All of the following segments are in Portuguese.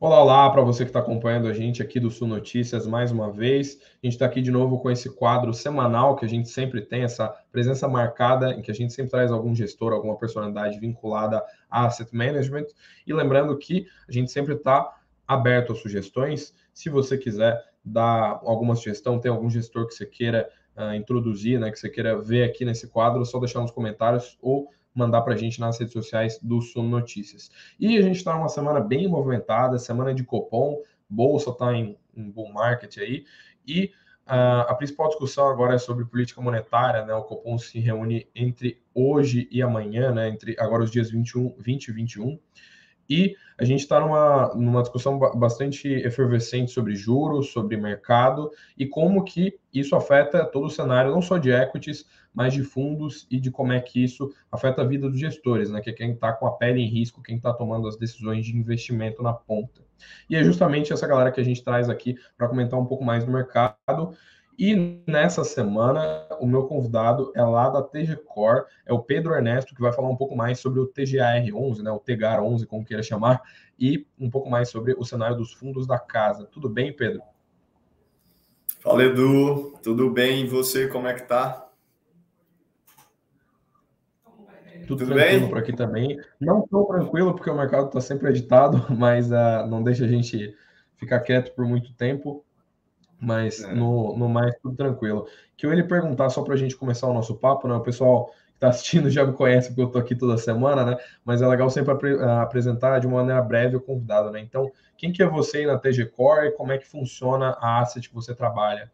Olá, olá, para você que está acompanhando a gente aqui do Sul Notícias mais uma vez. A gente está aqui de novo com esse quadro semanal que a gente sempre tem, essa presença marcada, em que a gente sempre traz algum gestor, alguma personalidade vinculada a asset management. E lembrando que a gente sempre está aberto a sugestões. Se você quiser dar alguma sugestão, tem algum gestor que você queira introduzir, né, que você queira ver aqui nesse quadro, é só deixar nos comentários ou mandar para a gente nas redes sociais do Suno Notícias. E a gente está numa semana bem movimentada, semana de Copom, bolsa está em bull market aí, e a principal discussão agora é sobre política monetária, né? O Copom se reúne entre hoje e amanhã, né? Entre agora os dias 20 e 21, e a gente está numa discussão bastante efervescente sobre juros, sobre mercado e como que isso afeta todo o cenário, não só de equities, mas de fundos e de como é que isso afeta a vida dos gestores, né? Que é quem está com a pele em risco, quem está tomando as decisões de investimento na ponta. E é justamente essa galera que a gente traz aqui para comentar um pouco mais do mercado. E nessa semana, o meu convidado é lá da TG Core, é o Pedro Ernesto, que vai falar um pouco mais sobre o TGAR11, né, o TGAR11, como queira chamar, e um pouco mais sobre o cenário dos fundos da casa. Tudo bem, Pedro? Fala, Edu. Tudo bem? E você, como é que tá? Tudo Tudo tranquilo por bem? aqui também. Não tão tranquilo, porque o mercado está sempre agitado, mas não deixa a gente ficar quieto por muito tempo. Mas É. no mais, tudo tranquilo. Que eu ia lhe perguntar, só para a gente começar o nosso papo, né? O pessoal que está assistindo já me conhece, porque eu estou aqui toda semana, né? Mas é legal sempre apresentar de uma maneira breve o convidado, né? Então, quem que é você aí na TG Core e como é que funciona a asset que você trabalha?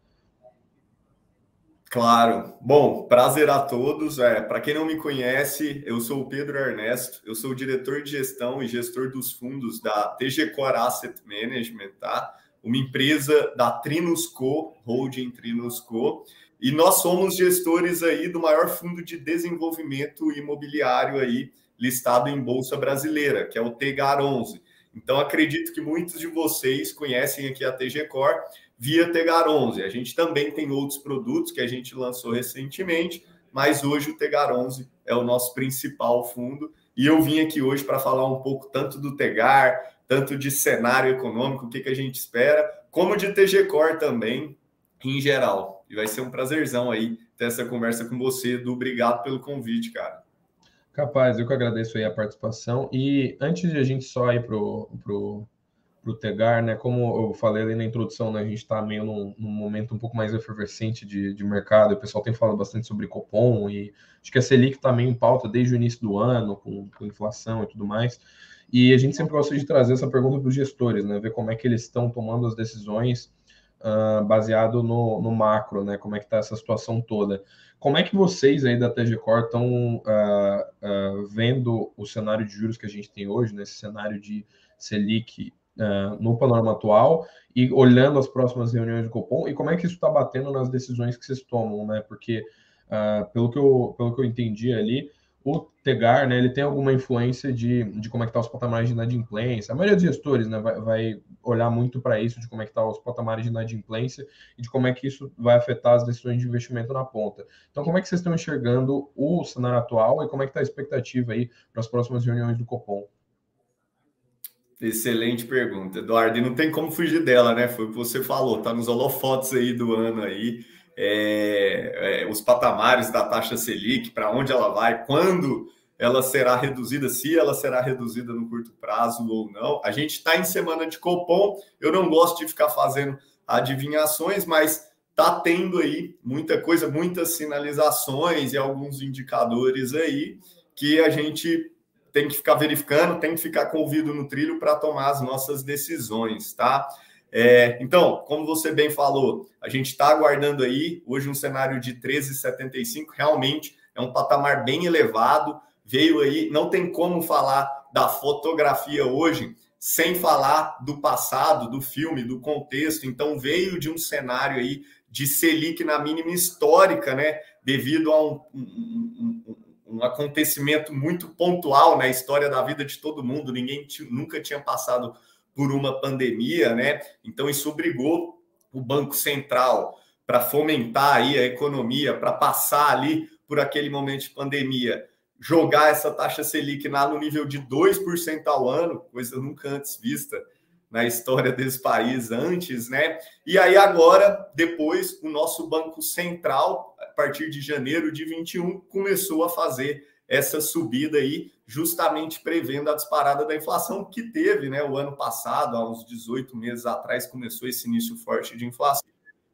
Claro. Bom, prazer a todos. Para quem não me conhece, eu sou o Pedro Ernesto, eu sou o diretor de gestão e gestor dos fundos da TG Core Asset Management, tá? Uma empresa da Trinusco, Holding Trinusco, e nós somos gestores aí do maior fundo de desenvolvimento imobiliário aí listado em Bolsa Brasileira, que é o TGAR11. Então, acredito que muitos de vocês conhecem aqui a TG Core via TGAR11. A gente também tem outros produtos que a gente lançou recentemente, mas hoje o TGAR11 é o nosso principal fundo. E eu vim aqui hoje para falar um pouco tanto do TGAR, tanto de cenário econômico, o que a gente espera, como de TG Core também, em geral. E vai ser um prazerzão aí ter essa conversa com você, Edu. Obrigado pelo convite, cara. Capaz, eu que agradeço aí a participação. E antes de a gente só ir pro Tegar, né? Como eu falei ali na introdução, né? A gente está meio num momento um pouco mais efervescente de mercado. O pessoal tem falado bastante sobre Copom e acho que a Selic está meio em pauta desde o início do ano, com inflação e tudo mais. E a gente sempre gosta de trazer essa pergunta para os gestores, né? Ver como é que eles estão tomando as decisões baseado no macro, né? Como é que está essa situação toda. Como é que vocês aí da TG Core estão vendo o cenário de juros que a gente tem hoje, nesse cenário de Selic no panorama atual e olhando as próximas reuniões do Copom e como é que isso está batendo nas decisões que vocês tomam, né? Porque pelo que eu entendi ali, o Tegar, né, ele tem alguma influência de como é que está os patamares de inadimplência. A maioria dos gestores, né, vai olhar muito para isso, de como é que está os patamares de inadimplência e de como é que isso vai afetar as decisões de investimento na ponta. Então, como é que vocês estão enxergando o cenário atual e como é que está a expectativa aí para as próximas reuniões do Copom? Excelente pergunta, Eduardo. E não tem como fugir dela, né? Foi o que você falou, tá nos holofotes aí do ano aí. Os patamares da taxa Selic, para onde ela vai, quando ela será reduzida, se ela será reduzida no curto prazo ou não. A gente está em semana de Copom, eu não gosto de ficar fazendo adivinhações, mas está tendo aí muita coisa, muitas sinalizações e alguns indicadores aí que a gente tem que ficar verificando, tem que ficar com o ouvido no trilho para tomar as nossas decisões, tá? Então, como você bem falou, a gente está aguardando aí, hoje um cenário de 13,75, realmente é um patamar bem elevado, veio aí, não tem como falar da fotografia hoje sem falar do passado, do filme, do contexto, então veio de um cenário aí de Selic na mínima histórica, né, devido a um acontecimento muito pontual na história da vida de todo mundo, ninguém nunca tinha passado por uma pandemia, né? Então isso obrigou o Banco Central para fomentar aí a economia, para passar ali por aquele momento de pandemia, jogar essa taxa Selic lá no nível de 2% ao ano, coisa nunca antes vista na história desse país antes, né? E aí agora, depois, o nosso Banco Central, a partir de janeiro de 21, começou a fazer essa subida aí, justamente prevendo a disparada da inflação que teve, né? O ano passado, há uns 18 meses atrás, começou esse início forte de inflação.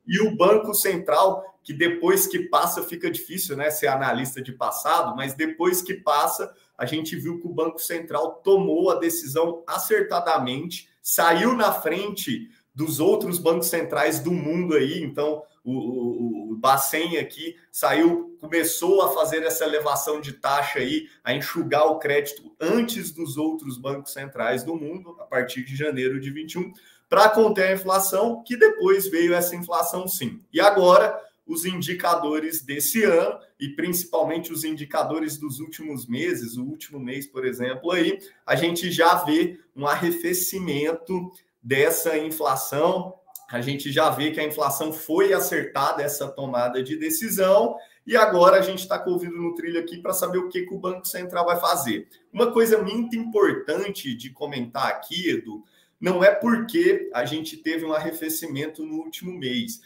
E o Banco Central, que depois que passa fica difícil, né, ser analista de passado, mas depois que passa, a gente viu que o Banco Central tomou a decisão acertadamente, saiu na frente dos outros bancos centrais do mundo aí. Então, o Bacen aqui saiu, começou a fazer essa elevação de taxa aí, a enxugar o crédito antes dos outros bancos centrais do mundo, a partir de janeiro de 21, para conter a inflação, que depois veio essa inflação sim. E agora, os indicadores desse ano, e principalmente os indicadores dos últimos meses, o último mês, por exemplo, aí, a gente já vê um arrefecimento dessa inflação, a gente já vê que a inflação foi acertada, essa tomada de decisão, e agora a gente está com o ouvido no trilho aqui para saber o que o Banco Central vai fazer. Uma coisa muito importante de comentar aqui, Edu, não é porque a gente teve um arrefecimento no último mês.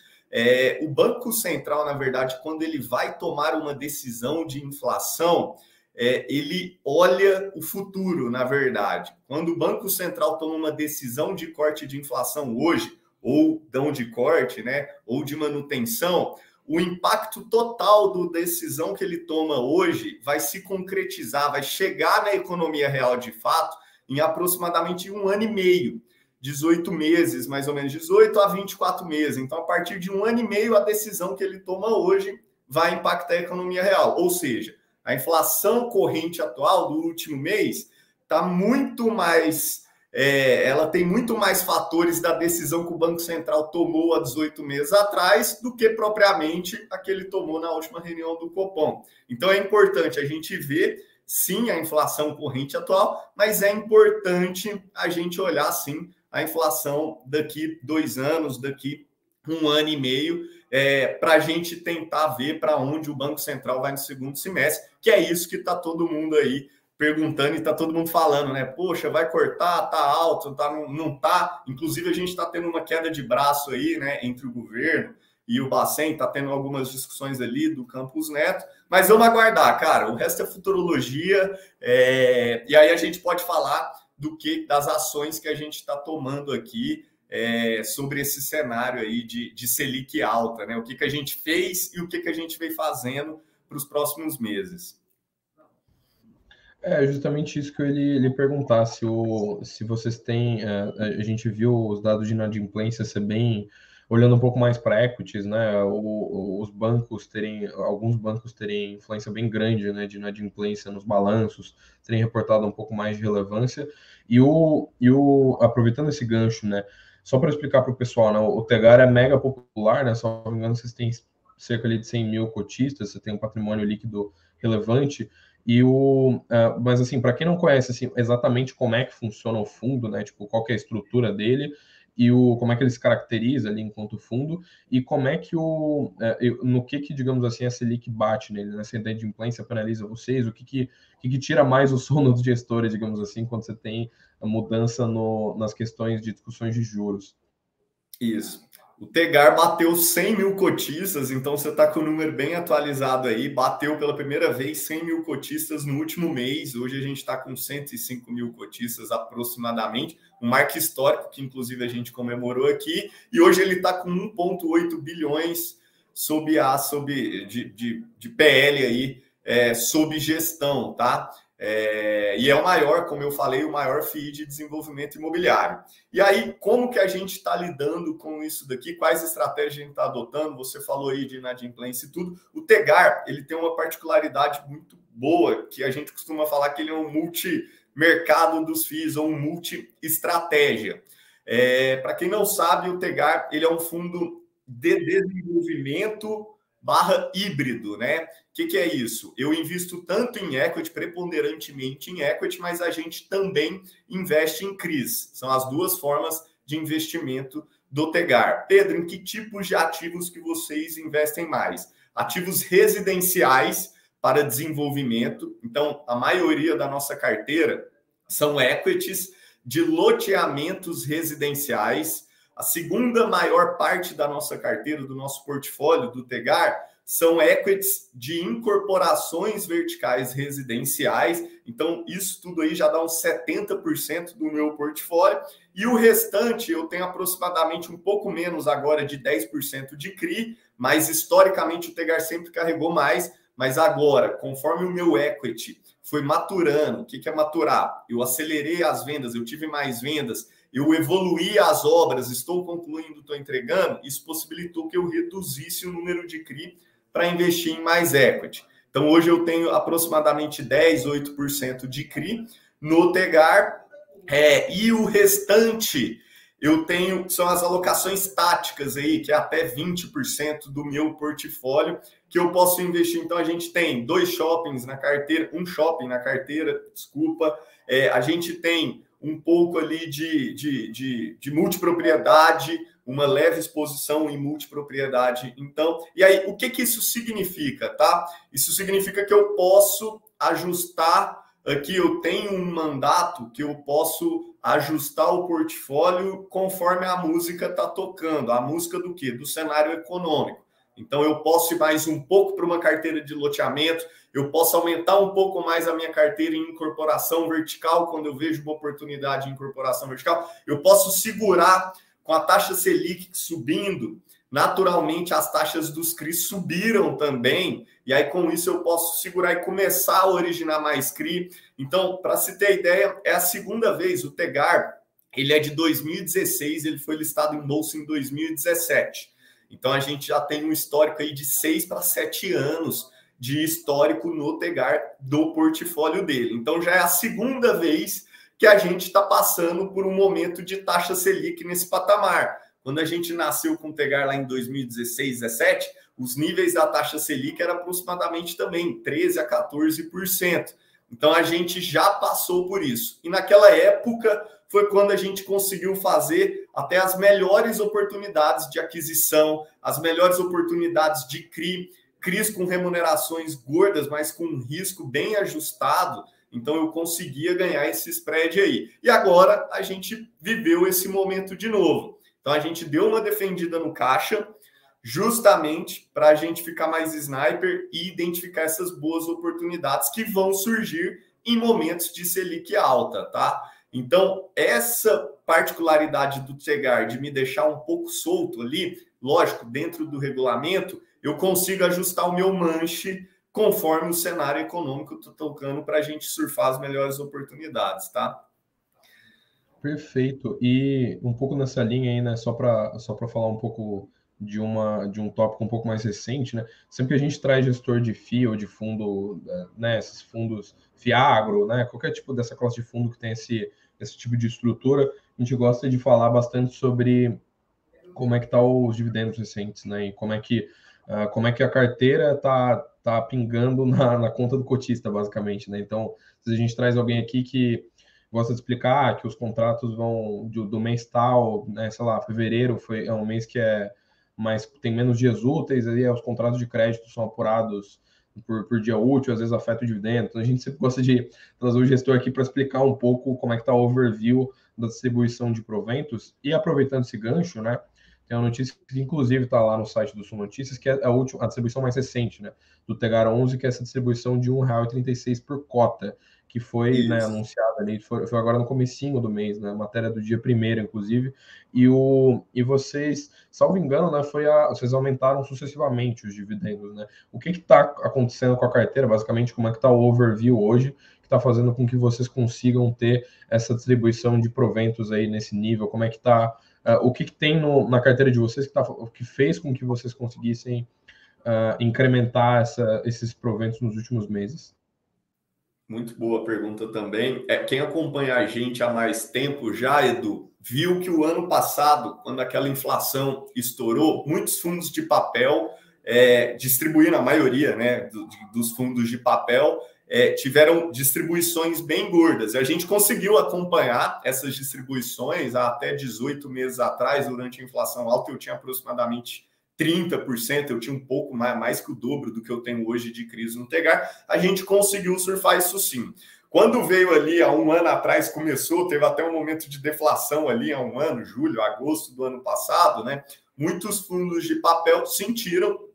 O Banco Central, na verdade, quando ele vai tomar uma decisão de inflação, ele olha o futuro, na verdade. Quando o Banco Central toma uma decisão de corte de inflação hoje, ou não de corte, né, ou de manutenção, o impacto total da decisão que ele toma hoje vai se concretizar, vai chegar na economia real de fato em aproximadamente 1 ano e meio, 18 meses, mais ou menos 18 a 24 meses. Então, a partir de 1 ano e meio, a decisão que ele toma hoje vai impactar a economia real. Ou seja, a inflação corrente atual do último mês está muito mais... ela tem muito mais fatores da decisão que o Banco Central tomou há 18 meses atrás do que propriamente a que ele tomou na última reunião do Copom. Então, é importante a gente ver, sim, a inflação corrente atual, mas é importante a gente olhar, sim, a inflação daqui 2 anos, daqui 1 ano e meio, para a gente tentar ver para onde o Banco Central vai no segundo semestre, que é isso que está todo mundo aí perguntando e está todo mundo falando, né? Poxa, vai cortar, tá alto, tá, não tá. Inclusive, a gente está tendo uma queda de braço aí, né, entre o governo e o Bacen, está tendo algumas discussões ali do Campos Neto, mas vamos aguardar, cara. O resto é futurologia, e aí a gente pode falar das ações que a gente está tomando aqui sobre esse cenário aí de Selic alta, né? O que a gente fez e o que a gente vem fazendo para os próximos meses. É justamente isso que eu ia perguntar, se vocês têm... a gente viu os dados de inadimplência ser bem... Olhando um pouco mais para equities, né? Alguns bancos terem influência bem grande, né, de inadimplência nos balanços, terem reportado um pouco mais de relevância. Aproveitando esse gancho, né? Só para explicar para o pessoal, né? O Tegar é mega popular, né? Só não me engano, vocês têm cerca de 100 mil cotistas, você tem um patrimônio líquido relevante. Mas assim, para quem não conhece assim, exatamente como é que funciona o fundo, né? Tipo, qual que é a estrutura dele e como é que ele se caracteriza ali enquanto fundo e como é que no que digamos assim, a Selic bate nele, nessa inadimplência penaliza vocês, o que tira mais o sono dos gestores, digamos assim, quando você tem a mudança nas questões de discussões de juros. Isso. O Tegar bateu 100 mil cotistas, então você está com o número bem atualizado aí. Bateu pela primeira vez 100 mil cotistas no último mês. Hoje a gente está com 105 mil cotistas aproximadamente. Um marco histórico que, inclusive, a gente comemorou aqui. E hoje ele está com 1,8 bilhões de PL aí, sob gestão, tá? E é o maior, como eu falei, o maior FII de desenvolvimento imobiliário. E aí, como que a gente está lidando com isso daqui? Quais estratégias a gente está adotando? Você falou aí de inadimplência e tudo. O Tegar, ele tem uma particularidade muito boa, que a gente costuma falar que ele é um multimercado dos FIIs, ou um multi-estratégia. Para quem não sabe, o Tegar, ele é um fundo de desenvolvimento /híbrido, né? O que é isso? Eu invisto tanto em equity, preponderantemente em equity, mas a gente também investe em CRIs. São as duas formas de investimento do Tegar. Pedro, em que tipos de ativos que vocês investem mais? Ativos residenciais para desenvolvimento. Então, a maioria da nossa carteira são equities, de loteamentos residenciais. A segunda maior parte da nossa carteira, do nosso portfólio, do Tegar, são equities de incorporações verticais residenciais. Então, isso tudo aí já dá uns 70% do meu portfólio. E o restante, eu tenho aproximadamente um pouco menos agora de 10% de CRI, mas historicamente o Tegar sempre carregou mais. Mas agora, conforme o meu equity foi maturando, o que é maturar? Eu acelerei as vendas, eu tive mais vendas, eu evoluí as obras, estou concluindo, estou entregando, isso possibilitou que eu reduzisse o número de CRI para investir em mais equity. Então, hoje eu tenho aproximadamente 10, 8% de CRI no Tegar, e o restante eu tenho, são as alocações táticas aí, que é até 20% do meu portfólio, que eu posso investir. Então, a gente tem 2 shoppings na carteira, um shopping na carteira, desculpa, a gente tem um pouco ali de multipropriedade, uma leve exposição em multipropriedade. Então, e aí, o que isso significa, tá? Isso significa que eu posso ajustar, aqui eu tenho um mandato que eu posso ajustar o portfólio conforme a música está tocando. A música do quê? Do cenário econômico. Então, eu posso ir mais um pouco para uma carteira de loteamento, eu posso aumentar um pouco mais a minha carteira em incorporação vertical, quando eu vejo uma oportunidade em incorporação vertical. Eu posso segurar com a taxa Selic subindo. Naturalmente, as taxas dos CRI subiram também, e aí com isso eu posso segurar e começar a originar mais CRI. Então, para se ter ideia, é a segunda vez. O Tegar, ele é de 2016, ele foi listado em bolsa em 2017. Então, a gente já tem um histórico aí de 6 para 7 anos de histórico no Tegar do portfólio dele. Então, já é a segunda vez que a gente está passando por um momento de taxa Selic nesse patamar. Quando a gente nasceu com o Tegar lá em 2016, 2017, os níveis da taxa Selic eram aproximadamente também 13% a 14%. Então, a gente já passou por isso. E naquela época foi quando a gente conseguiu fazer até as melhores oportunidades de aquisição, as melhores oportunidades de CRIs com remunerações gordas, mas com um risco bem ajustado. Então, eu conseguia ganhar esse spread aí. E agora, a gente viveu esse momento de novo. Então, a gente deu uma defendida no caixa, justamente para a gente ficar mais sniper e identificar essas boas oportunidades que vão surgir em momentos de Selic alta, tá? Então, essa particularidade do Tegar de me deixar um pouco solto ali, lógico, dentro do regulamento, eu consigo ajustar o meu manche conforme o cenário econômico está tocando para a gente surfar as melhores oportunidades, tá? Perfeito. E um pouco nessa linha aí, né, só para falar um pouco de um tópico um pouco mais recente, né? Sempre que a gente traz gestor de FII ou de fundo, né, esses fundos FIAGRO, né, qualquer tipo dessa classe de fundo que tem esse tipo de estrutura, a gente gosta de falar bastante sobre como é que tá os dividendos recentes, né? E como é que a carteira tá pingando na conta do cotista, basicamente, né? Então, se a gente traz alguém aqui que gosta de explicar que os contratos vão do mês tal, né, sei lá, fevereiro é um mês que tem menos dias úteis, aí os contratos de crédito são apurados por dia útil, às vezes afeta o dividendo. Então, a gente sempre gosta de trazer o gestor aqui para explicar um pouco como é que está o overview da distribuição de proventos. E aproveitando esse gancho, né, tem uma notícia que, inclusive, está lá no site do Sul Notícias, que é a distribuição mais recente, né, do Tegar 11, que é essa distribuição de R$ 1,36 por cota, que foi, né, anunciada ali, foi agora no comecinho do mês, né, matéria do dia 1º, inclusive, e vocês, salvo engano, né, vocês aumentaram sucessivamente os dividendos, né? O que está acontecendo com a carteira, basicamente, como é que está o overview hoje, que está fazendo com que vocês consigam ter essa distribuição de proventos aí nesse nível, como é que está, o que tem na carteira de vocês que fez com que vocês conseguissem incrementar esses proventos nos últimos meses? Muito boa pergunta também. Quem acompanha a gente há mais tempo já, Edu, viu que o ano passado, quando aquela inflação estourou, muitos fundos de papel distribuíram, a maioria, né, dos fundos de papel, tiveram distribuições bem gordas. E a gente conseguiu acompanhar essas distribuições até 18 meses atrás, durante a inflação alta, eu tinha aproximadamente 30%, eu tinha um pouco mais que o dobro do que eu tenho hoje de crise no Tegar. A gente conseguiu surfar isso sim. Quando veio ali há um ano atrás, teve até um momento de deflação ali há um ano, julho, agosto do ano passado, né? Muitos fundos de papel sentiram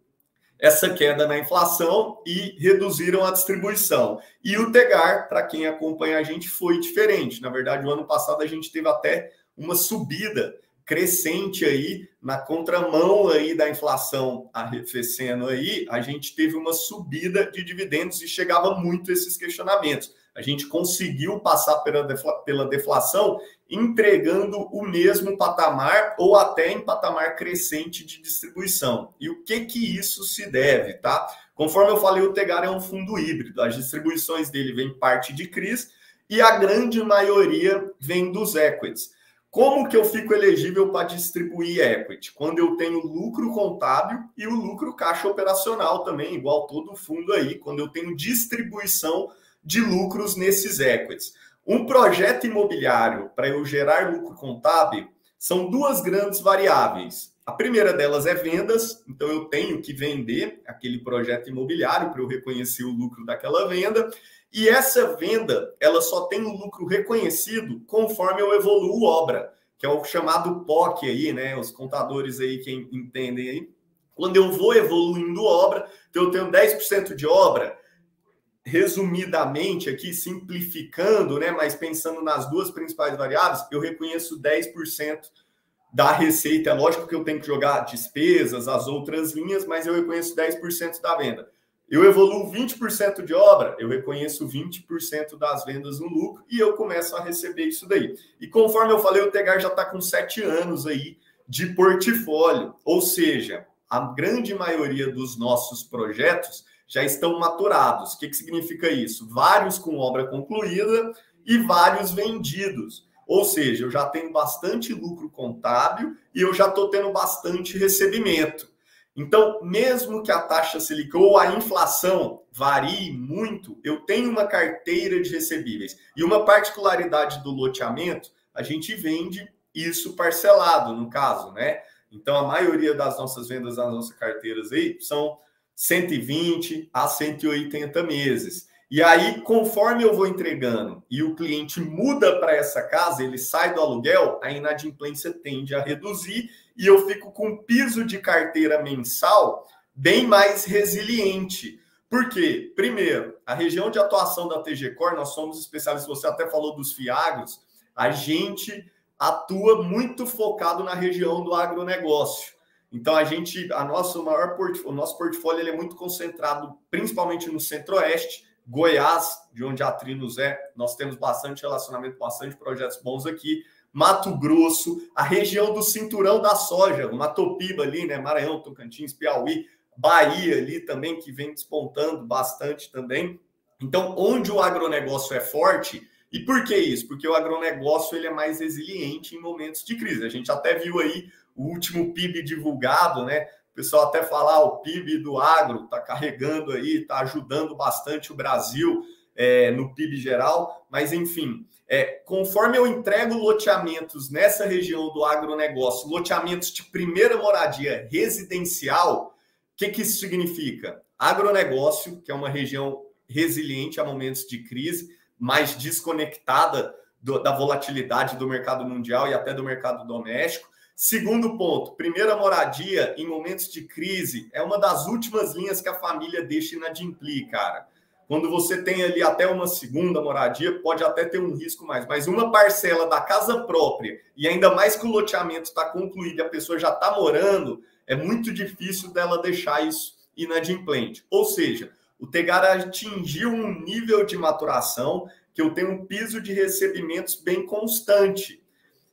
essa queda na inflação e reduziram a distribuição. E o Tegar, para quem acompanha a gente, foi diferente. Na verdade, o ano passado a gente teve até uma subida crescente aí, na contramão aí da inflação arrefecendo aí, a gente teve uma subida de dividendos e chegava muito esses questionamentos. A gente conseguiu passar pela deflação entregando o mesmo patamar ou até em patamar crescente de distribuição. E o que isso se deve, tá? Conforme eu falei, o Tegar é um fundo híbrido. As distribuições dele vêm parte de CRIs e a grande maioria vem dos equities. Como que eu fico elegível para distribuir equity? Quando eu tenho lucro contábil e o lucro caixa operacional também, igual todo fundo aí, quando eu tenho distribuição de lucros nesses equities. Um projeto imobiliário, para eu gerar lucro contábil, são duas grandes variáveis. A primeira delas é vendas, então eu tenho que vender aquele projeto imobiliário para eu reconhecer o lucro daquela venda. E essa venda, ela só tem o lucro reconhecido conforme eu evoluo obra, que é o chamado POC aí, né? Os contadores aí que entendem aí. Quando eu vou evoluindo obra, então eu tenho 10% de obra, resumidamente aqui, simplificando, né? Mas pensando nas duas principais variáveis, eu reconheço 10% da receita. É lógico que eu tenho que jogar despesas, as outras linhas, mas eu reconheço 10% da venda. Eu evoluo 20% de obra, eu reconheço 20% das vendas no lucro e eu começo a receber isso daí. E conforme eu falei, o Tegar já está com 7 anos aí de portfólio, ou seja, a grande maioria dos nossos projetos já estão maturados. O que significa isso? Vários com obra concluída e vários vendidos. Ou seja, eu já tenho bastante lucro contábil e eu já estou tendo bastante recebimento. Então, mesmo que a taxa Selic ou a inflação varie muito, eu tenho uma carteira de recebíveis. E uma particularidade do loteamento, a gente vende isso parcelado, no caso, né? Então, a maioria das nossas vendas das nossas carteiras aí são 120 a 180 meses. E aí, conforme eu vou entregando e o cliente muda para essa casa, ele sai do aluguel, a inadimplência tende a reduzir e eu fico com um piso de carteira mensal bem mais resiliente. Por quê? Primeiro, a região de atuação da TG Core, nós somos especialistas, você até falou dos FIAGROS, a gente atua muito focado na região do agronegócio. Então, o nosso portfólio ele é muito concentrado principalmente no Centro-Oeste, Goiás, de onde a Trinos é, nós temos bastante relacionamento, bastante projetos bons aqui, Mato Grosso, a região do cinturão da soja, Matopiba ali, né, Maranhão, Tocantins, Piauí, Bahia ali também, que vem despontando bastante também. Então, onde o agronegócio é forte, e por que isso? Porque o agronegócio ele é mais resiliente em momentos de crise. A gente até viu aí o último PIB divulgado, né? O pessoal até falar, o PIB do agro está carregando aí, está ajudando bastante o Brasil no PIB geral, mas enfim, conforme eu entrego loteamentos nessa região do agronegócio, loteamentos de primeira moradia residencial, o que isso significa? Agronegócio, que é uma região resiliente a momentos de crise, mais desconectada da volatilidade do mercado mundial e até do mercado doméstico. Segundo ponto, primeira moradia em momentos de crise é uma das últimas linhas que a família deixa inadimplir, cara. Quando você tem ali até uma segunda moradia, pode até ter um risco mais, mas uma parcela da casa própria, e ainda mais que o loteamento está concluído e a pessoa já está morando, é muito difícil dela deixar isso inadimplente. Ou seja, o Tegar atingiu um nível de maturação que eu tenho um piso de recebimentos bem constante.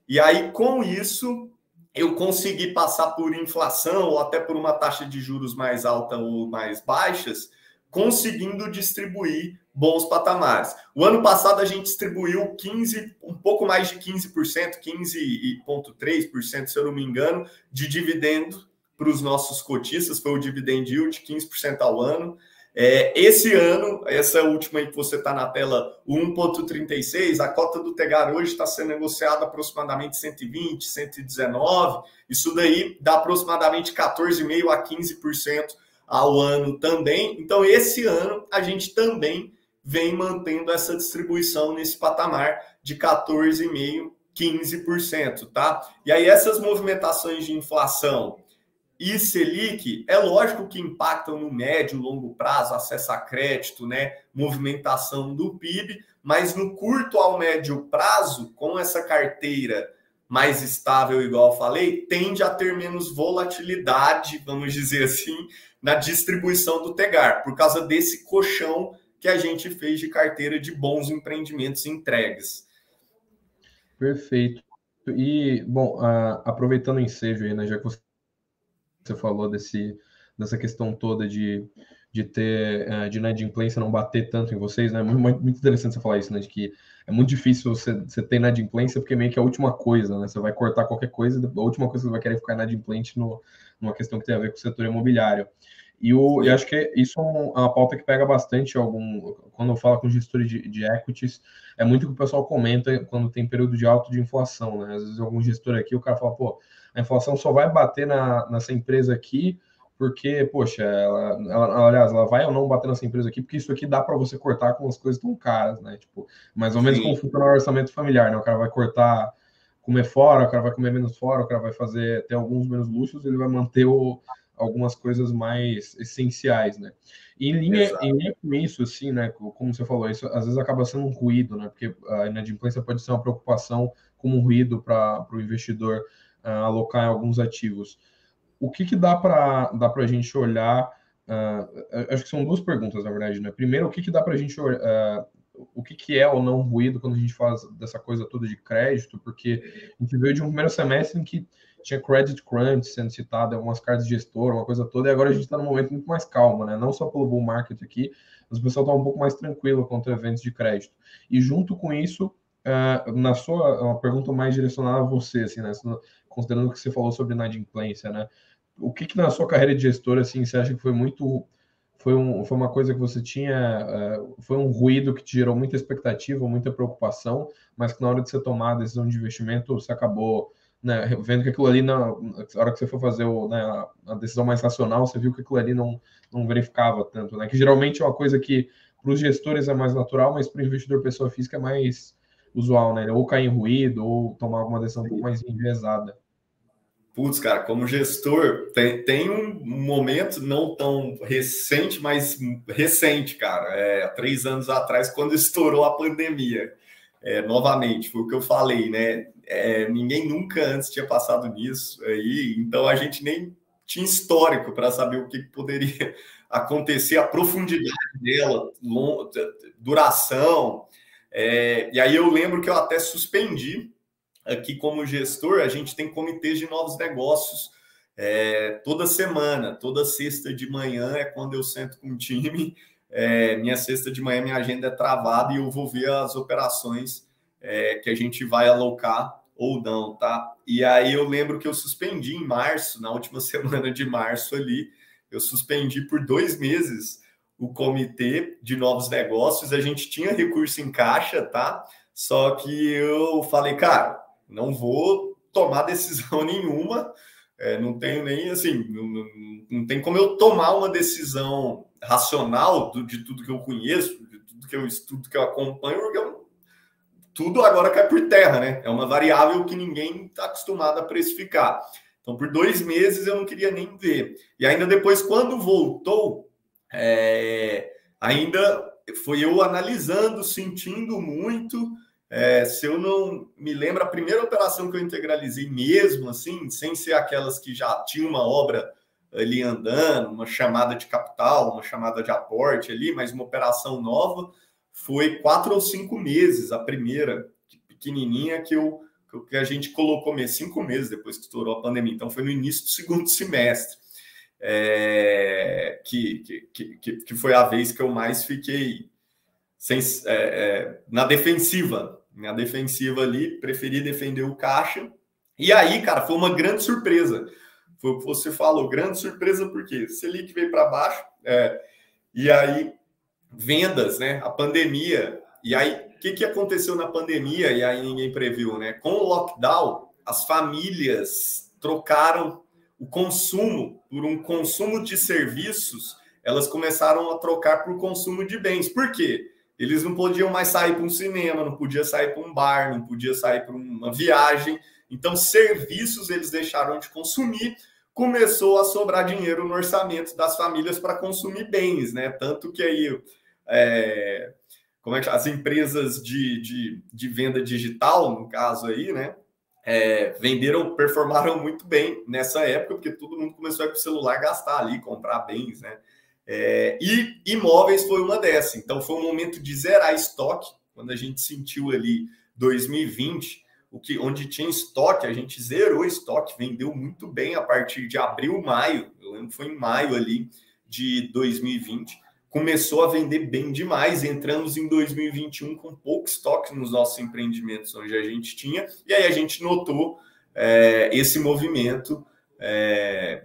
E aí, com isso, eu consegui passar por inflação ou até por uma taxa de juros mais alta ou mais baixas, conseguindo distribuir bons patamares. O ano passado a gente distribuiu um pouco mais de 15%, 15,3%, se eu não me engano, de dividendo para os nossos cotistas, foi o dividend yield, 15% ao ano. Esse ano, essa última aí que você está na tela, 1,36, a cota do Tegar hoje está sendo negociada aproximadamente 120, 119, isso daí dá aproximadamente 14,5% a 15% ao ano também. Então, esse ano, a gente também vem mantendo essa distribuição nesse patamar de 14,5%, 15%, tá? E aí essas movimentações de inflação e Selic, é lógico que impactam no médio e longo prazo, acesso a crédito, né, movimentação do PIB, mas no curto ao médio prazo, com essa carteira mais estável, igual eu falei, tende a ter menos volatilidade, vamos dizer assim, na distribuição do TEGAR, por causa desse colchão que a gente fez de carteira de bons empreendimentos entregues. Perfeito. E, bom, aproveitando o ensejo aí, né, já que você falou dessa questão toda de ter de inadimplência não bater tanto em vocês, né? Muito interessante você falar isso, né? De que é muito difícil você ter inadimplência, porque meio que é a última coisa, né? Você vai cortar qualquer coisa, a última coisa que você vai querer ficar inadimplente numa questão que tem a ver com o setor imobiliário. E eu acho que isso é uma pauta que pega bastante quando eu falo com gestores de equities, é muito que o pessoal comenta quando tem período de alta de inflação, né? Às vezes algum gestor aqui, o cara fala, pô, a inflação só vai bater nessa empresa aqui porque, poxa, aliás, ela vai ou não bater nessa empresa aqui, porque isso aqui dá para você cortar com as coisas tão caras, né? Tipo, mais ou menos como funciona o orçamento familiar, né? O cara vai cortar, comer fora, o cara vai comer menos fora, o cara vai ter alguns menos luxos, ele vai manter algumas coisas mais essenciais, né? E em linha com isso, assim, né? Como você falou, isso às vezes acaba sendo um ruído, né? Porque a inadimplência pode ser uma preocupação como um ruído para o investidor alocar em alguns ativos. O que dá para a gente olhar? Acho que são duas perguntas, na verdade, né? Primeiro, o que dá para a gente olhar? O que é ou não ruído quando a gente fala dessa coisa toda de crédito? Porque a gente veio de um primeiro semestre em que tinha credit crunch sendo citado, algumas cartas de gestor, uma coisa toda, e agora a gente está num momento muito mais calmo, né? Não só pelo bull market aqui, mas o pessoal está um pouco mais tranquilo quanto a eventos de crédito. E junto com isso, uma pergunta mais direcionada a você, assim, né? Considerando o que você falou sobre inadimplência, né? O que na sua carreira de gestor, assim, você acha que foi uma coisa que você tinha, foi um ruído que te gerou muita expectativa, muita preocupação, mas que na hora de você tomar a decisão de investimento, você acabou, né, vendo que aquilo ali, na hora que você for fazer a decisão mais racional, você viu que aquilo ali não verificava tanto, né? Que geralmente é uma coisa que para os gestores é mais natural, mas para o investidor pessoa física é mais usual, né? Ou cair em ruído, ou tomar alguma decisão um pouco mais enviesada. Putz, cara, como gestor, tem um momento não tão recente, mas recente, cara. Há 3 anos atrás, quando estourou a pandemia. Novamente, foi o que eu falei, né? Ninguém nunca antes tinha passado nisso aí, então a gente nem tinha histórico para saber o que poderia acontecer, a profundidade dela, duração. E aí eu lembro que eu até suspendi. Aqui, como gestor, a gente tem comitês de novos negócios toda semana, toda sexta de manhã é quando eu sento com o time. Minha sexta de manhã, minha agenda é travada e eu vou ver as operações que a gente vai alocar ou não, tá? E aí eu lembro que eu suspendi em março, na última semana de março ali, eu suspendi por 2 meses o comitê de novos negócios. A gente tinha recurso em caixa, tá? Só que eu falei, cara, não vou tomar decisão nenhuma, não tenho nem, assim, não tem como eu tomar uma decisão racional de tudo que eu conheço, de tudo que eu estudo, que eu acompanho, porque tudo agora cai por terra, né? É uma variável que ninguém está acostumado a precificar. Então, por 2 meses eu não queria nem ver. E ainda depois, quando voltou, ainda foi eu analisando, sentindo muito. Se eu não me lembro, a primeira operação que eu integralizei mesmo, assim, sem ser aquelas que já tinham uma obra ali andando, uma chamada de capital, uma chamada de aporte ali, mas uma operação nova, foi 4 ou 5 meses, a primeira, pequenininha, que a gente colocou 5 meses depois que estourou a pandemia. Então, foi no início do segundo semestre, que foi a vez que eu mais fiquei na defensiva. Na defensiva ali, preferi defender o caixa. E aí, cara, foi uma grande surpresa. Foi o que você falou, grande surpresa, porque Selic veio para baixo, e aí vendas, né? A pandemia. E aí, o que aconteceu na pandemia? E aí ninguém previu, né? Com o lockdown, as famílias trocaram o consumo por um consumo de serviços, elas começaram a trocar por consumo de bens. Por quê? eles não podiam mais sair para um cinema, não podia sair para um bar, não podia sair para uma viagem. Então, serviços eles deixaram de consumir, começou a sobrar dinheiro no orçamento das famílias para consumir bens, né? Tanto que aí as empresas de venda digital, no caso aí, né? Performaram muito bem nessa época, porque todo mundo começou a ir para o celular gastar ali, comprar bens, né? E imóveis foi uma dessas. Então, foi um momento de zerar estoque, quando a gente sentiu ali 2020, onde tinha estoque, a gente zerou estoque, vendeu muito bem a partir de abril, maio. Eu lembro que foi em maio ali de 2020. Começou a vender bem demais. Entramos em 2021 com pouco estoque nos nossos empreendimentos onde a gente tinha. E aí a gente notou esse movimento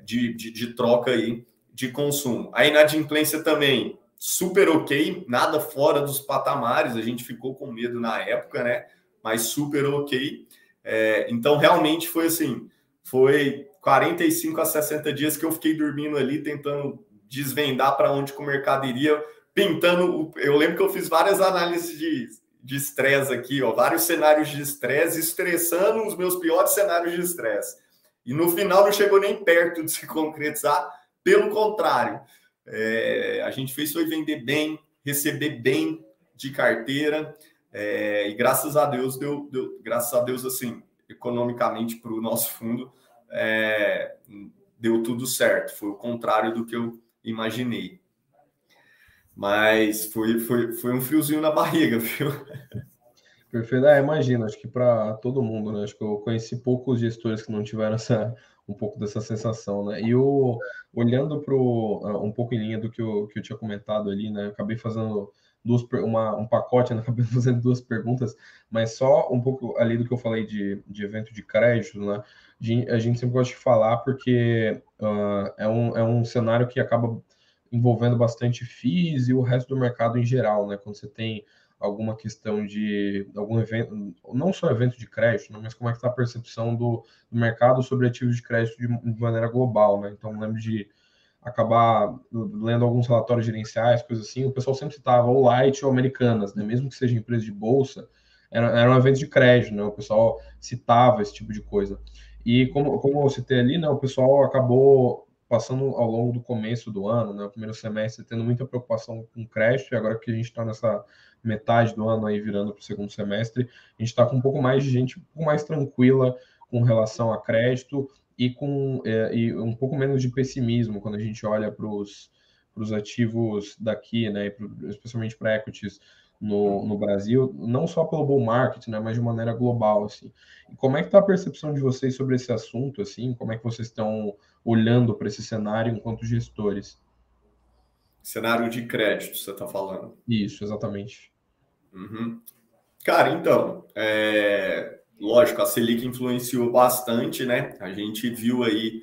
de troca aí de consumo. A inadimplência também super ok, nada fora dos patamares, a gente ficou com medo na época, né? Mas super ok. Então, realmente foi assim, foi 45 a 60 dias que eu fiquei dormindo ali, tentando desvendar para onde que o mercado iria, pintando. Eu lembro que eu fiz várias análises de estresse aqui, ó, vários cenários de estresse, estressando os meus piores cenários de estresse. E no final não chegou nem perto de se concretizar. Pelo contrário, a gente foi vender bem, receber bem de carteira, e graças a Deus graças a Deus, assim, economicamente para o nosso fundo, deu tudo certo. Foi o contrário do que eu imaginei. Mas foi um friozinho na barriga, viu? Perfeito. Imagino, acho que para todo mundo, né? Acho que eu conheci poucos gestores que não tiveram um pouco dessa sensação, né? E olhando um pouco em linha do que eu tinha comentado ali, né? Eu acabei fazendo um pacote, né? Acabei fazendo duas perguntas, mas só um pouco ali do que eu falei de evento de crédito, né? A gente sempre gosta de falar porque é um cenário que acaba envolvendo bastante FIIs e o resto do mercado em geral, né? Quando você tem alguma questão de algum evento, não só evento de crédito, né, mas como é que está a percepção do mercado sobre ativos de crédito de maneira global, né? Então, lembro de acabar lendo alguns relatórios gerenciais, coisas assim, o pessoal sempre citava ou Light ou Americanas, né? Mesmo que seja empresa de bolsa, era um evento de crédito, né? O pessoal citava esse tipo de coisa. E como eu citei ali, né, o pessoal acabou passando ao longo do começo do ano, né, o primeiro semestre, tendo muita preocupação com crédito, e agora que a gente está nessa metade do ano aí virando para o segundo semestre, a gente está com um pouco mais de gente um pouco mais tranquila com relação a crédito e e um pouco menos de pessimismo quando a gente olha para os ativos daqui, né, especialmente para equities no Brasil, não só pelo bull market, né, mas de maneira global, assim. E como é que está a percepção de vocês sobre esse assunto, assim? Como é que vocês estão olhando para esse cenário enquanto gestores? Cenário de crédito, você está falando. Isso, exatamente. Uhum. Cara, então, lógico, a Selic influenciou bastante, né? A gente viu aí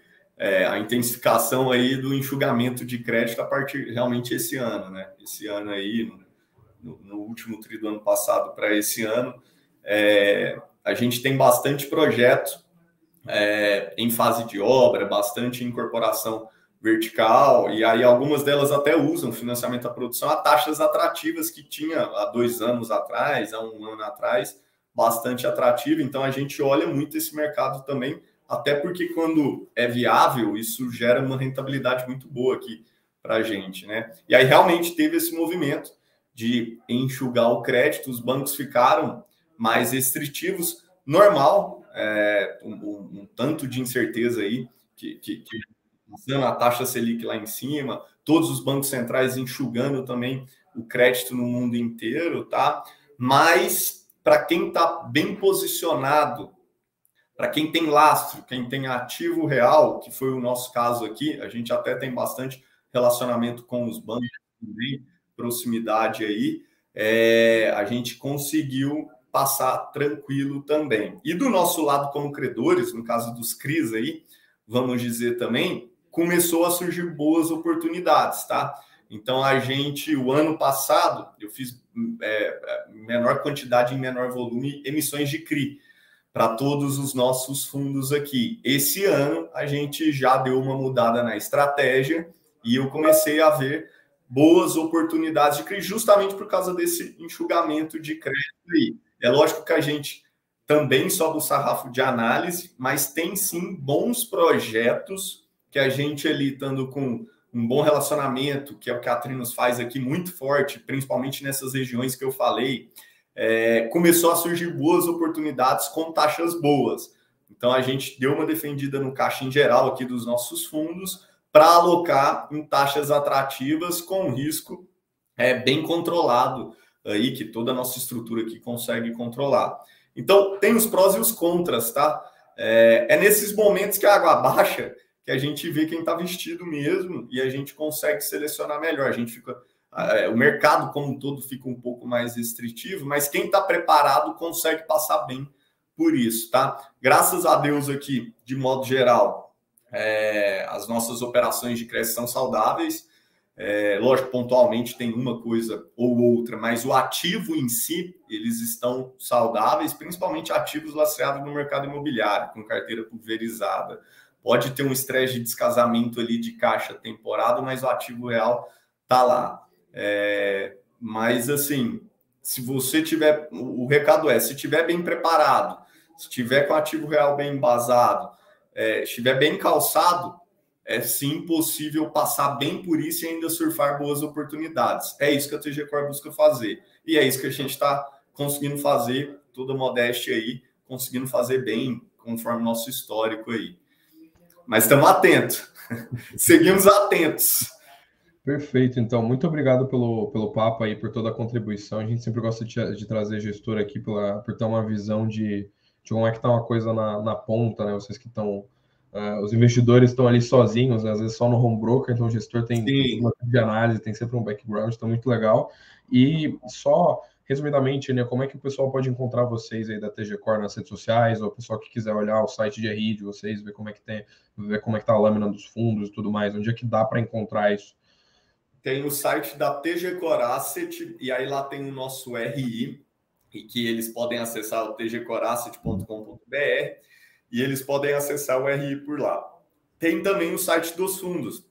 a intensificação aí do enxugamento de crédito a partir realmente esse ano, né? Esse ano aí, no último tri do ano passado para esse ano, a gente tem bastante projeto em fase de obra, bastante incorporação vertical, e aí algumas delas até usam financiamento à produção a taxas atrativas que tinha há 2 anos atrás, há 1 ano atrás, bastante atrativo. Então a gente olha muito esse mercado também, até porque quando é viável, isso gera uma rentabilidade muito boa aqui para a gente, né? E aí realmente teve esse movimento de enxugar o crédito, os bancos ficaram mais restritivos, normal, um tanto de incerteza aí, que a taxa Selic lá em cima, todos os bancos centrais enxugando também o crédito no mundo inteiro, tá? Mas para quem está bem posicionado, para quem tem lastro, quem tem ativo real, que foi o nosso caso aqui, a gente até tem bastante relacionamento com os bancos, também, proximidade aí, a gente conseguiu passar tranquilo também. E do nosso lado como credores, no caso dos CRIs aí, vamos dizer também, começou a surgir boas oportunidades, tá? Então, a gente, o ano passado, eu fiz menor quantidade em menor volume, emissões de CRI para todos os nossos fundos aqui. Esse ano, a gente já deu uma mudada na estratégia e eu comecei a ver boas oportunidades de crédito, justamente por causa desse enxugamento de crédito aí. É lógico que a gente também sobe o sarrafo de análise, mas tem sim bons projetos que a gente ali, estando com um bom relacionamento, que é o que a Trinos faz aqui muito forte, principalmente nessas regiões que eu falei, começou a surgir boas oportunidades com taxas boas. Então, a gente deu uma defendida no caixa em geral aqui dos nossos fundos para alocar em taxas atrativas com risco bem controlado, aí que toda a nossa estrutura aqui consegue controlar. Então, tem os prós e os contras, tá? É nesses momentos que a água baixa que a gente vê quem está vestido mesmo e a gente consegue selecionar melhor. A gente fica... o mercado como um todo fica um pouco mais restritivo, mas quem está preparado consegue passar bem por isso, tá? Graças a Deus aqui, de modo geral, as nossas operações de crédito são saudáveis. Lógico, pontualmente tem uma coisa ou outra, mas o ativo em si, eles estão saudáveis, principalmente ativos lastreados no mercado imobiliário, com carteira pulverizada. Pode ter um estresse de descasamento ali de caixa temporada, mas o ativo real tá lá. Mas assim, se você tiver, o recado se tiver bem preparado, se tiver com o ativo real bem embasado, estiver bem calçado, é sim possível passar bem por isso e ainda surfar boas oportunidades. É isso que a TG Core busca fazer. E é isso que a gente está conseguindo fazer, toda modéstia aí, conseguindo fazer bem, conforme nosso histórico aí. Mas estamos atentos. Seguimos atentos. Perfeito, então, muito obrigado pelo papo aí, por toda a contribuição. A gente sempre gosta de trazer gestor aqui por ter uma visão de como é que está uma coisa na ponta, né? Vocês que estão... os investidores estão ali sozinhos, né? Às vezes só no home broker, então o gestor tem uma de análise, tem sempre um background, então muito legal. E só, resumidamente, né, como é que o pessoal pode encontrar vocês aí da TG Core nas redes sociais, ou o pessoal que quiser olhar o site de RI de vocês, ver como é que tá a lâmina dos fundos e tudo mais, onde é que dá para encontrar isso? Tem o site da TG Core Asset, e aí lá tem o nosso RI, e que eles podem acessar o tgcoreasset.com.br, e eles podem acessar o RI por lá. Tem também o site dos fundos,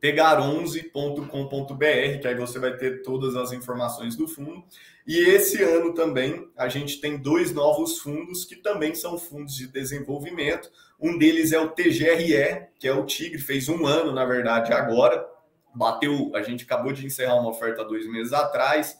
tegar11.com.br, que aí você vai ter todas as informações do fundo. E esse ano também a gente tem 2 novos fundos que também são fundos de desenvolvimento. Um deles é o TGRE, que é o Tigre, fez 1 ano, na verdade, agora. Bateu, a gente acabou de encerrar uma oferta 2 meses atrás,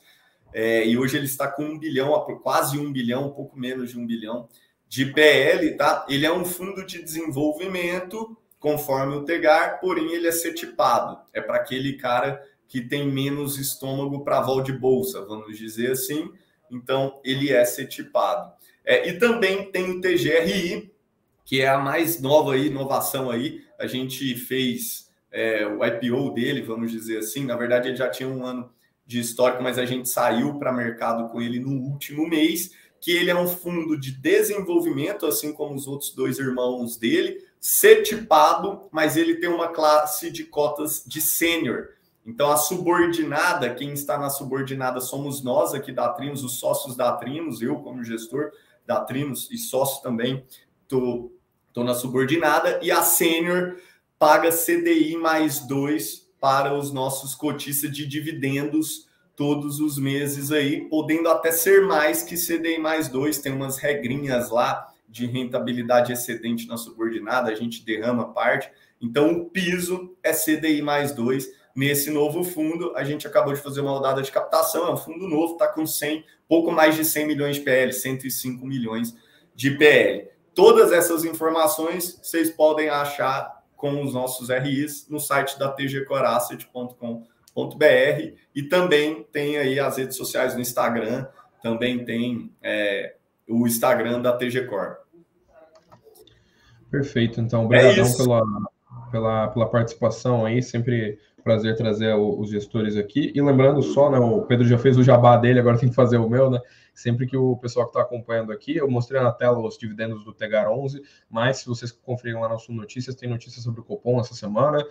e hoje ele está com 1 bilhão, quase 1 bilhão, um pouco menos de 1 bilhão de PL, tá? Ele é um fundo de desenvolvimento, conforme o Tegar, porém ele é setipado. É para aquele cara que tem menos estômago para vol de bolsa, vamos dizer assim. Então, ele é setipado. E também tem o TGRI, que é a mais nova aí, inovação aí. A gente fez o IPO dele, vamos dizer assim. Na verdade, ele já tinha 1 ano de histórico, mas a gente saiu para mercado com ele no último mês, que ele é um fundo de desenvolvimento, assim como os outros 2 irmãos dele, setipado, mas ele tem uma classe de cotas de sênior. Então, a subordinada, quem está na subordinada somos nós aqui da Trinos, os sócios da Trinos, eu como gestor da Trinos e sócio também, tô na subordinada, e a sênior paga CDI mais 2 para os nossos cotistas de dividendos todos os meses aí, podendo até ser mais que CDI mais 2, tem umas regrinhas lá de rentabilidade excedente na subordinada, a gente derrama parte, então o piso é CDI mais 2. Nesse novo fundo, a gente acabou de fazer uma rodada de captação, é um fundo novo, está com pouco mais de 100 milhões de PL, 105 milhões de PL. Todas essas informações vocês podem achar com os nossos RIs no site da tgcoreasset.com.br, e também tem aí as redes sociais no Instagram, também tem o Instagram da TG Core. Perfeito, então, obrigadão pela participação aí, sempre prazer trazer os gestores aqui. E lembrando só, né, o Pedro já fez o jabá dele, agora tem que fazer o meu, né? Sempre que o pessoal que está acompanhando aqui, eu mostrei na tela os dividendos do Tegar 11, mas se vocês conferirem lá nas suas notícias, tem notícias sobre o Copom essa semana.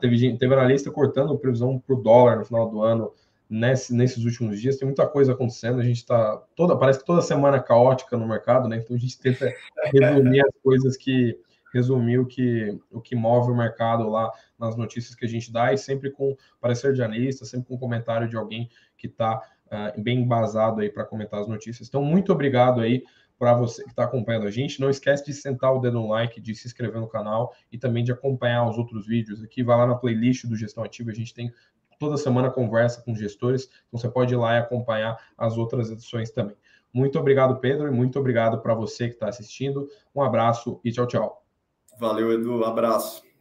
Teve analista cortando a previsão para o dólar no final do ano, nesses últimos dias. Tem muita coisa acontecendo, a gente está parece que toda semana é caótica no mercado, né? Então a gente tenta resumir as coisas que resumir o que move o mercado lá nas notícias que a gente dá, e sempre com parecer de analista, sempre com comentário de alguém que está bem embasado aí para comentar as notícias. Então, muito obrigado aí para você que está acompanhando a gente. Não esquece de sentar o dedo no like, de se inscrever no canal e também de acompanhar os outros vídeos aqui. Vai lá na playlist do Gestão Ativa, a gente tem toda semana conversa com gestores, então você pode ir lá e acompanhar as outras edições também. Muito obrigado, Pedro, e muito obrigado para você que está assistindo. Um abraço e tchau, tchau. Valeu, Edu. Abraço.